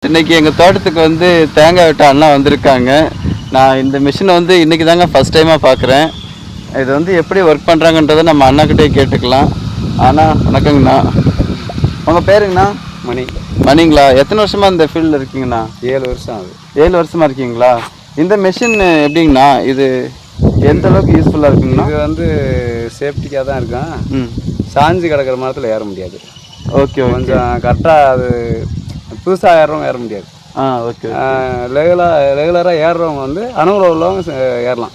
இன்னைக்கு எங்கள் தோட்டத்துக்கு வந்து தேங்காய் வெட்ட அண்ணா வந்திருக்காங்க. நான் இந்த மிஷினை வந்து இன்றைக்கி தாங்க ஃபஸ்ட் டைமாக பார்க்குறேன். இது வந்து எப்படி ஒர்க் பண்ணுறாங்கன்றதை நம்ம அண்ணாக்கிட்டே கேட்டுக்கலாம். அண்ணா வணக்கங்கண்ணா. உங்கள் பேருங்கண்ணா? மணி. மணிங்களா? எத்தனை வருஷமாக இந்த ஃபீல்டில் இருக்கீங்கண்ணா? 7 வருஷம் ஆகுது. 7 வருஷமாக இருக்கீங்களா? இந்த மிஷின் எப்படிங்கண்ணா, இது எந்த அளவுக்கு யூஸ்ஃபுல்லாக இருக்குங்கண்ணா? இது வந்து சேஃப்டிக்காக தான் இருக்கும். சாஞ்சு கிடக்கிற மரத்தில் ஏற முடியாது. ஓகே, கொஞ்சம் கரெக்டாக அது புதுசாக ஏறுறவங்க ஏற முடியாது. ஓகே. ரெகுலராக ஏறுறவங்க வந்து அனுபவம் உள்ளவங்க ஏறலாம்.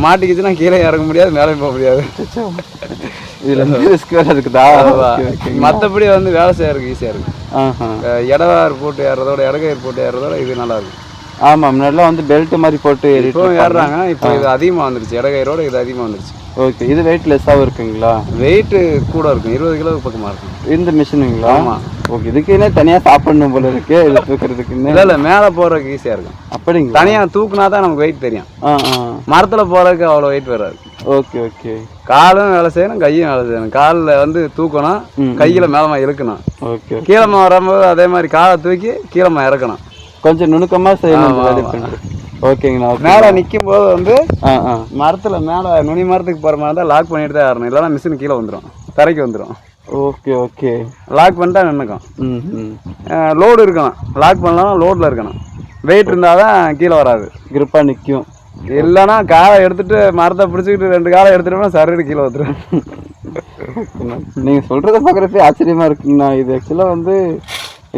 மாட்டிக்கிச்சுன்னா கீழே இறங்க முடியாது, மேலே போக முடியாது. இதில் ரிஸ்க் வேறு இருக்குதா? மற்றபடி வந்து வேலை செய்யறதுக்கு ஈஸியாக இருக்கும். இடவாறு போட்டு ஏறுறதோட இடகயிறு போட்டு ஏறுறதோட இது நல்லா இருக்கும். ஆமாம், முன்னாடிலாம் வந்து பெல்ட் மாதிரி போட்டு ஏறுறாங்க. இப்போ இது அதிகமாக வந்துருச்சு, இடகயிறோட இது அதிகமாக வந்துருச்சு. ஓகே. இது வெயிட் லெஸ்ஸாகவும் இருக்குங்களா? வெயிட்டு கூட இருக்கும், 20 கிலோ பக்கமாக இருக்கும் இந்த மிஷினுங்களா? ஆமாம். ஓகே. இதுக்குன்னே தனியாக சாப்பிடணும் போல இருக்கு. இது தூக்குறதுக்குன்னு இல்லை, மேலே போகிறதுக்கு ஈஸியாக இருக்கும். அப்படிங்களா? தனியாக தூக்குனா தான் நமக்கு வெயிட் தெரியும். மரத்தில் போகிறதுக்கு அவ்வளோ வெயிட் வராது. Okay, okay. காலும் வேலை செய்யணும், கையும் வேலை செய்யணும். காலில் வந்து தூக்கணும், கையில் மேலமா இழுக்கணும். ஓகே. கீழமா வரும்போது அதே மாதிரி காலை தூக்கி கீழமா இறக்கணும். கொஞ்சம் நுணுக்கமாக செய்யணும். ஓகேங்கண்ணா. மேலே நிற்கும் போது வந்து மரத்தில் மேலே நுனி மரத்துக்கு போகிற மாதிரி தான் லாக் பண்ணிட்டு தான் ஏறணும். இல்லைன்னா மிஷின் கீழே வந்துடும், தரைக்கு வந்துடும். Okay, okay. லாக் பண்ணிட்டா நின்றுக்கும். லோடு இருக்கணும், லாக் பண்ணலாம், லோடில் இருக்கணும். வெயிட் இருந்தால் தான் கீழே வராது, கிரிப்பாக நிற்கும். இல்லைன்னா காலை எடுத்துகிட்டு மரத்தை பிடிச்சிக்கிட்டு 2 காலை எடுத்துட்டோம்னா சரடு கீழே வந்துடும். நீங்கள் சொல்கிறத பார்க்குறப்பே ஆச்சரியமாக இருக்குங்கண்ணா. இது ஆக்சுவலாக வந்து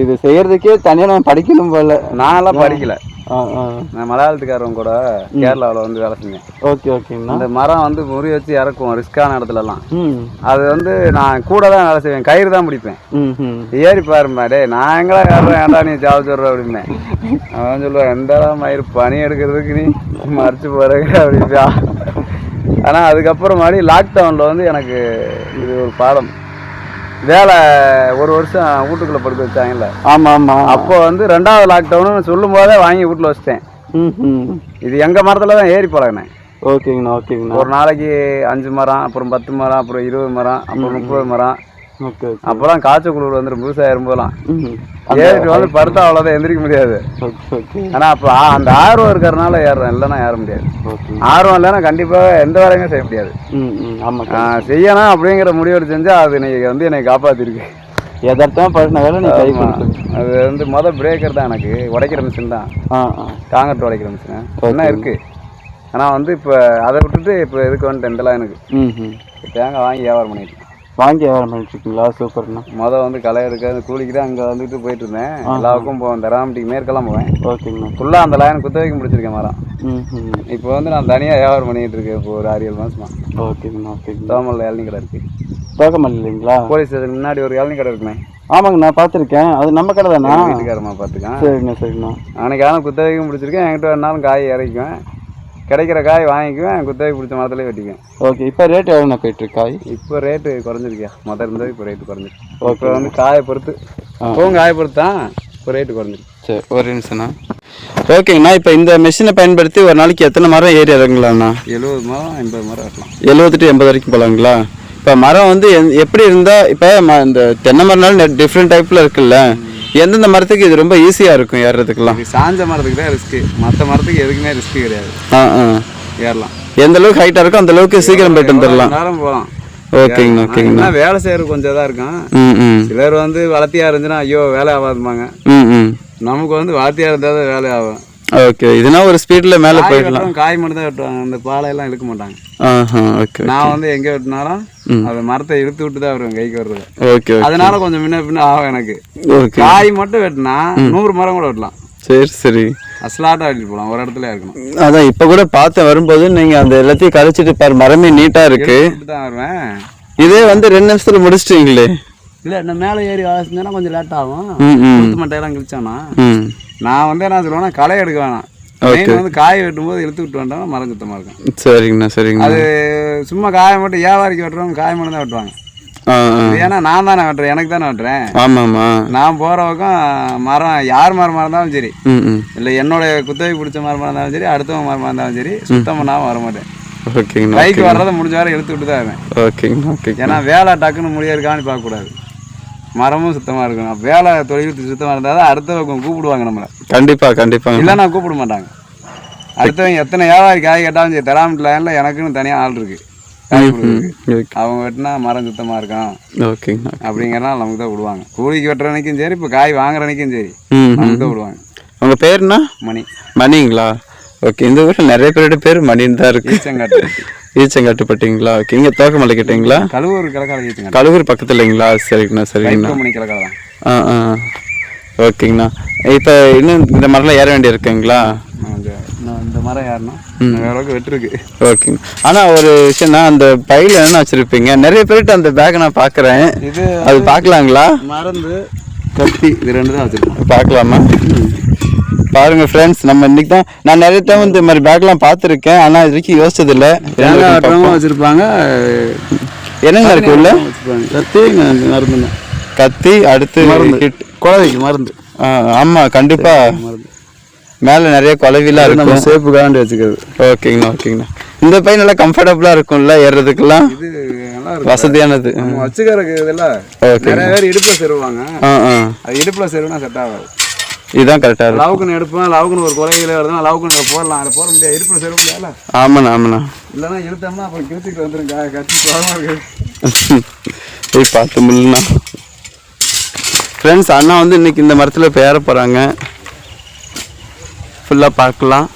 இது செய்யறதுக்கே தனியாக நம்ம படிக்கணும் போல. நான்லாம் படிக்கல. நான் மலையாளத்துக்காரவங்க கூட கேரளாவில் வந்து வேலை செஞ்சேன். ஓகே, ஓகேங்கண்ணா. அந்த மரம் வந்து முறி வச்சு இறக்குவோம் ரிஸ்கான இடத்துலலாம். அது வந்து நான் கூட தான் வேலை செய்வேன், கயிறு தான் பிடிப்பேன். ஏறி பாருமா, டே நான் எங்களா ஏறுறேன், ஏன்டா நீ ஜாப் சொல்ற அப்படின்னேன். அவன் சொல்லுவேன், எந்த மயிறு பனி எடுக்கிறதுக்கு நீ மறைச்சு போறீங்க அப்படிப்பா. ஆனால் அதுக்கப்புறம் மாதிரி லாக்டவுனில் வந்து எனக்கு இது ஒரு பாடம். வேலை 1 வருஷம் வீட்டுக்குள்ளே படுக்க வச்சாங்கல்ல. ஆமாம், ஆமாம். அப்போ வந்து 2வது லாக்டவுனு சொல்லும் போதே வாங்கி வீட்டில் வச்சிட்டேன். இது எங்கள் மரத்தில் தான் ஏறி பழகினேன். ஓகேங்கண்ணா, ஓகேங்கண்ணா. ஒரு நாளைக்கு 5 மரம், அப்புறம் 10 மரம், அப்புறம் 20 மரம், அப்புறம் 30 மரம். ஓகே. அப்போலாம் காய்ச்சல் குளிர் வந்துடும் புதுசாக ஏறும்போதெல்லாம். ஏறிட்டு வந்து படுத்தா அவ்வளோதான், எந்திரிக்க முடியாது. ஆனால் அப்போ அந்த ஆர்வம் இருக்கிறதுனால ஏறுறேன், இல்லைன்னா ஏற முடியாது. ஆர்வம் இல்லைன்னா கண்டிப்பாக எந்த வேலையுமே செய்ய முடியாது. செய்யணும் அப்படிங்கிற முடிவு செஞ்சால் அது இன்னைக்கு வந்து என்னை காப்பாற்றிருக்கு. எதார்த்தமாக பழகின வேலை நீ கை அது வந்து பிரேக்கர் தான் எனக்கு, உடைக்கிற மிஷின் தான். காங்கிரட் உடைக்கிற மிஷின் என்ன இருக்குது. ஆனால் வந்து இப்போ அதை விட்டுட்டு இப்போ இதுக்கு வந்துட்டு இதெல்லாம் எனக்கு தேங்காய் வாங்கி வியாபாரம் பண்ணிட்டு இருக்கீங்களா? சூப்பர்ண்ணா. வந்து களை எடுக்க கூலிக்கு தான் அங்கே வந்துட்டு போயிட்டு இருந்தேன். எல்லாருக்கும் போவேன், தராமட்டிக்கு மேற்கெல்லாம் போவேன். ஓகேங்கண்ணா. ஃபுல்லாக அந்த லைன் குத்த வைக்க முடிச்சிருக்கேன் மரம். இப்போ வந்து நான் தனியாக வியாபாரம் பண்ணிட்டு இருக்கேன். இப்போ ஒரு 6-7 மாதமா. ஓகேங்கண்ணா, ஓகேங்க. தோமல்ல இளநீ கடை இருக்கு. தோக்கமல் இல்லைங்களா? போலீஸ் ஸ்டேஷன் முன்னாடி ஒரு இளநீ கடை இருக்குண்ணே. ஆமாங்க, நான் பார்த்துருக்கேன். அது நம்ம கடை தானே? வீட்டுக்காரமா பார்த்துக்கேன். சரிண்ணா, சரிண்ணா. அன்னைக்கான குத்த வைக்க முடிச்சிருக்கேன். என்கிட்ட வேணாலும் காய் இறக்குவேன், கிடைக்கிற காய் வாங்கிக்குவேன், குத்தகை பிடிச்ச மரத்துலேயே வெட்டிக்குவேன். ஓகே. இப்போ ரேட் எவ்வளோண்ணா போயிட்டுருக்கு காய்? இப்போ ரேட்டு குறைஞ்சிருக்கியா? முதல் இருந்தது இப்போ ரேட்டு குறைஞ்சிருக்கு. இப்போ வந்து காயை பொறுத்து காயை பொறுத்து தான் இப்போ ரேட்டு குறைஞ்சிருக்கு. சரி, ஒரு நிமிஷம்ண்ணா. ஓகேங்கண்ணா. இப்போ இந்த மிஷினை பயன்படுத்தி ஒரு நாளைக்கு எத்தனை மரம் ஏறி இறங்கலாம்ண்ணா? 70 மரம் 80 மரம் வெட்டலாம். 70 to 80 வரைக்கும் போகலாங்களா? இப்போ மரம் வந்து எப்படி இருந்தால், இப்போ இந்த தென்னை மரம்னாலும் டிஃப்ரெண்ட் டைப்பில் இருக்குல்ல, எந்தெந்த மரத்துக்கு இது ரொம்ப ஈஸியாக இருக்கும் ஏறுறதுக்குலாம்? சாஞ்ச மரத்துக்கு தான் ரிஸ்க்கு, மற்ற மரத்துக்கு எதுக்குமே ரிஸ்க்கு கிடையாது. ஏறலாம். எந்த அளவுக்கு ஹைட்டாக இருக்கோ அந்த அளவுக்கு சீக்கிரம் போயிட்டு வந்துடலாம். நேரம் போகலாம். ஓகேங்கண்ணா, ஓகேங்கண்ணா. வேலை செய்யறது கொஞ்சம் தான் இருக்கும். சிலர் வந்து வளர்த்தியா இருந்துச்சுன்னா ஐயோ வேலை ஆகாதுமாங்க. நமக்கு வந்து வளர்த்தியா இருந்தால் தான் வேலை ஆகும். ஓகே. இதுனா ஒரு ஸ்பீடில் மேலே போயிடலாம். காய் மட்டும் தான் வெட்டுவாங்க, அந்த பாலையெல்லாம் இழுக்க மாட்டாங்க. ஓகே. நான் வந்து எங்கே வெட்டினாலும் அது மரத்தை இழுத்து விட்டு தான் வருவேன் கைக்கு வர்றது. ஓகே. அதனால கொஞ்சம் முன்ன பின்ன ஆகும் எனக்கு. காய் மட்டும் வெட்டினா 100 மரம் கூட வெட்டலாம். சரி, சரி. அஸ்லாட்டாக வெட்டிட்டு போகலாம், ஒரு இடத்துல இருக்கணும். அதான் இப்போ கூட பார்த்து வரும்போது நீங்கள் அந்த எல்லாத்தையும் கழிச்சிட்டு பாரு, மரமே நீட்டாக இருக்கு. தான் வருவேன். இதே வந்து 2 நிமிஷத்துல முடிச்சிட்டீங்களே. இல்லை, இன்னும் மேலே ஏறி வேலை செஞ்சேன்னா கொஞ்சம் லேட் ஆகும். மட்டையெல்லாம் கிழிச்சானா நான் வந்து என்ன சொல்லுவேன்னா களை எடுக்க வேணாம். வந்து காய வெட்டும் போது இழுத்து விட்டு வேண்டாம், மரம் சுத்தமாக இருக்கும். சரிங்கண்ணா, சரிங்க. அது சும்மா காய மட்டும் வியாபாரிக்கு வெட்டுறவங்க காய மட்டும் தான் வெட்டுவாங்க. ஏன்னா நான் தானே வெட்டுறேன், எனக்கு தானே வெட்டுறேன். ஆமாம்மா. நான் போகிற பக்கம் மரம் யார் மரமாக இருந்தாலும் சரி, இல்லை என்னோட குத்தகை பிடிச்ச மரமாக இருந்தாலும் சரி, அடுத்தவங்க மரமாக இருந்தாலும் சரி, சுத்தம் பண்ணாமல் வர மாட்டேன். ஓகேங்கண்ணா. கைக்கு வர்றதை முடிஞ்ச வரை இழுத்து விட்டு தான் இருக்கேன். ஓகேங்கண்ணா, ஓகே. ஏன்னா வேலை டக்குன்னு முடியிருக்கான்னு பார்க்கக்கூடாது. மரமும் சுத்தமாக இருக்கணும். வேலை தொழில் சுத்தமாக இருந்தால் தான் அடுத்தவங்க கூப்பிடுவாங்க நம்மளை. கண்டிப்பாக இல்லைன்னா கூப்பிட மாட்டாங்க. அடுத்தவங்க எத்தனை வியாபாரி காய் கேட்டாலும் சரி தராமட்டில் எனக்குன்னு தனியாக ஆள் இருக்குது காய் கொடுக்குறதுக்கு. அவங்க வெட்டினா மரம் சுத்தமாக இருக்கும் ஓகேங்க அப்படிங்கிறனால நமக்கு தான் விடுவாங்க. கூலிக்கு வெட்டுற அன்னைக்கும் சரி, இப்போ காய் வாங்குற அன்னைக்கும் சரி நமக்கு தான் விடுவாங்க. உங்கள் பேருண்ணா? மணி. மணிங்களா? ஓகே. இந்த ஊரில் நிறைய பேரோட பேர் மணின்னு தான் இருக்குது. ஈச்சங்காட்டுப்பட்டிங்களா? ஓகே. இங்கே தோக்கமலை கிட்டீங்களா? கழுவூர் கிழக்கால ஈச்சங்காட்டு. கழுவூர் பக்கத்தில் இல்லைங்களா? சரிங்கண்ணா சரிங்கண்ணா. மணி கிழக்கால தான். ஓகேங்கண்ணா. இப்போ இன்னும் இந்த மரம்லாம் ஏற வேண்டி இருக்குங்களா? இந்த மரம் யாருன்னா அளவுக்கு வெட்டிருக்கு. ஓகேங்க. ஆனால் ஒரு விஷயம்னா அந்த பையில் என்னென்ன வச்சுருப்பீங்க? நிறைய பேர்கிட்ட அந்த பேக்கை நான் பார்க்குறேன். இது அது பார்க்கலாங்களா? மருந்து கத்தி இது 2 தான் வச்சுருக்கோம். பார்க்கலாமா? பாருங்க ஃப்ரெண்ட்ஸ், நம்ம இன்னைக்கு தான் நான் நிறைய டைம் இந்த மாதிரி பேக்லாம் பார்த்துருக்கேன். ஆனால் இது வரைக்கும் யோசிச்சதில்லை. வச்சுருப்பாங்க. என்னங்க இருக்கு உள்ள? கத்தி மருந்து. கத்தி அடுத்து மருந்து குழந்தைக்கு மருந்து. ஆமாம் கண்டிப்பாக. மருந்து மேலே நிறைய குழவிலாம் இருக்கும். நம்ம சேப்பு காண்டி வச்சுக்கிறது. ஓகேங்கண்ணா ஓகேங்கண்ணா. இந்த பையன் நல்லா கம்ஃபர்டபுளாக இருக்கும்ல ஏறுறதுக்கெல்லாம்? இது நல்லா வசதியானது. வச்சுக்கிறதுக்கு இதெல்லாம் நிறைய பேர் இடுப்பில் செருவாங்க. அது இடுப்பில் செருவுனா செட் ஆகாது. இதுதான் கரெக்டாக இருக்கும். லவுக்குன்னு எடுப்பேன். லவுக்குன்னு ஒரு குறையில வருதுன்னா லவுக்குன்னு போடலாம். அதை போட முடியாது. இடுப்பில் செருவ முடியாதுல்ல. ஆமாண்ணா ஆமாண்ணா. இல்லைன்னா இழுத்தோம்னா அப்புறம் கிழிச்சிட்டு வந்துருங்க. கட்டி சுகமாக இருக்குது. போய் பார்த்து முடியலண்ணா. ஃப்ரெண்ட்ஸ், அண்ணா வந்து இன்னைக்கு இந்த மரத்தில் இப்போ ஏற போகிறாங்க. ஃபுல்லாக பார்க்கலாம்.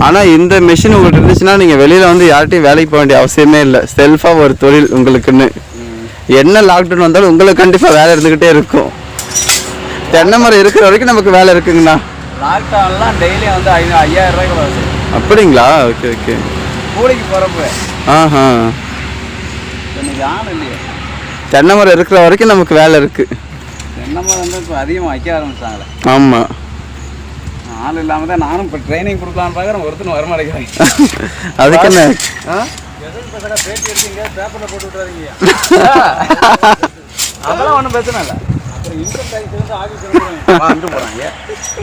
ஆனால் இந்த மிஷின் உங்கள்கிட்ட இருந்துச்சுன்னா நீங்கள் வெளியில் வந்து யார்கிட்டையும் வேலைக்கு போக வேண்டிய அவசியமே இல்லை. செல்ஃபாக ஒரு தொழில் உங்களுக்குன்னு. என்ன லாக்டவுன் வந்தாலும் உங்களுக்கு கண்டிப்பாக வேலை இருந்துக்கிட்டே இருக்கும். தென்னை மரம் இருக்கிற வரைக்கும் நமக்கு வேலை இருக்குங்கண்ணா. லாக்டவுன்லாம் டெய்லியும் வந்து 5000 ரூபாய்க்கு வரும். அப்படிங்களா? Okay okay. கூலிக்கு போகிறப்ப இன்னைக்கு ஆள் இல்லையே. தென்னை மரம் இருக்கிற வரைக்கும் நமக்கு வேலை இருக்குது. தென்னை மரம் வந்து இப்போ அதிகமாக வைக்க ஆரம்பிச்சாங்களே. ஆமாம். ஆள் இல்லாமல் தான் நானும் இப்போ ட்ரைனிங் கொடுக்கலான்னு பார்க்குறேன். ஒருத்தர் வரமாட்டேங்கிறேன். அதுக்கு என்ன பேட்டி எடுத்தீங்க, பேப்பரில் போட்டு விட்டுறாதீங்க. அதெல்லாம் ஒன்றும் பிரச்சனை இல்லை. அப்புறம் இன்ட்ரெஸ்ட் ஆகிட்டு வந்து ஆஃபீஸ் வந்து போகிறாங்க.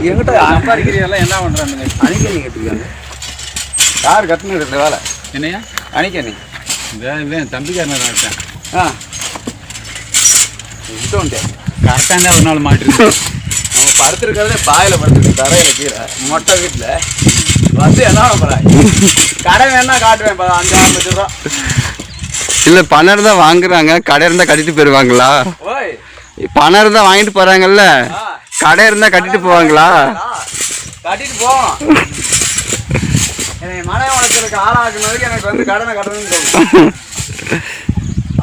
எங்கிட்ட சம்பாதிக்கிறீங்கெல்லாம் என்ன பண்ணுறாங்க? அணிக்கணி கட்டுக்காங்க. யார் கட்டுனது இந்த வேலை? என்னையா அணிக்கணி? இந்த தம்பிக்காரன் வச்சேன். இது கரெக்டாக ஒரு நாள் மாட்டிருக்கு. நம்ம படுத்துருக்கிறதே பாயில் படுத்துருக்கு. தரையில் கீழே மொட்டை வீட்டில் வந்து என்ன பண்ணுறாங்க? கடை வேணா காட்டுவேன். 5-6 லட்ச ரூபா. இல்லை, பணம் இருந்தால் வாங்குறாங்க. கடை இருந்தால் கட்டிட்டு போயிடுவாங்களா? ஓய், பணம் இருந்தால் வாங்கிட்டு போகிறாங்கல்ல, கடை இருந்தால் கட்டிட்டு போவாங்களா? கட்டிட்டு போவோம். என்னை மனை உணர்ச்சிருக்கு ஆளாக்குனதுக்கு எனக்கு வந்து கடனை கட்டணும்னு தோணும்.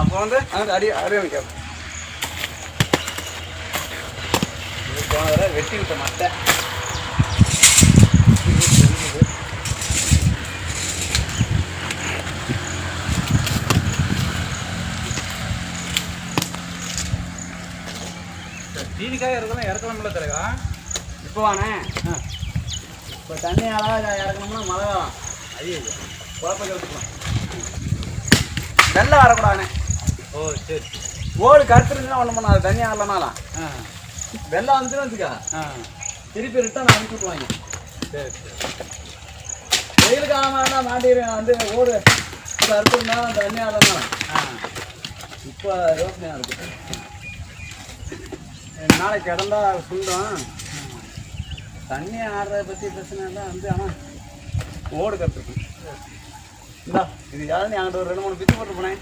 அப்போ வந்து அறிவிக்க வெட்டி விட்ட மட்டை தீனிக்காய் இருக்கலாம். இறக்கலாம்ல திறகா? இப்போ வானே. இப்போ தண்ணி அளவாக இறக்கணும்னா மழை காலம். ஐயோ, குழப்பம் கற்றுக்கலாம். வெள்ளம் வரக்கூடாதுண்ணே. ஓ சரி. ஓடு கருத்துருந்துச்சுன்னா ஒன்றும் பண்ணாது. தண்ணி ஆடலனாலாம் வெள்ளம் வந்துச்சுன்னு வச்சுக்கா, திருப்பி ரிட்டர்ன் அனுப்பி விட்டுவாங்க. சரி சரி. வெயில் காலமாக மாட்டிடுவேன். வந்து ஓடு கருத்துருந்தா தண்ணி ஆடலனாலும் இப்போ யோசனையாக இருக்குது. நாளைக்கு கிடந்தா சுண்டம். தண்ணி ஆடுறத பற்றி பிரச்சனை இல்லை வந்து. ஆனால் ஓடு கற்றுக்கும். இந்தா இது யாரும் அங்கிட்ட ஒரு 2-3 பிச்சு போட்டு போனேன்.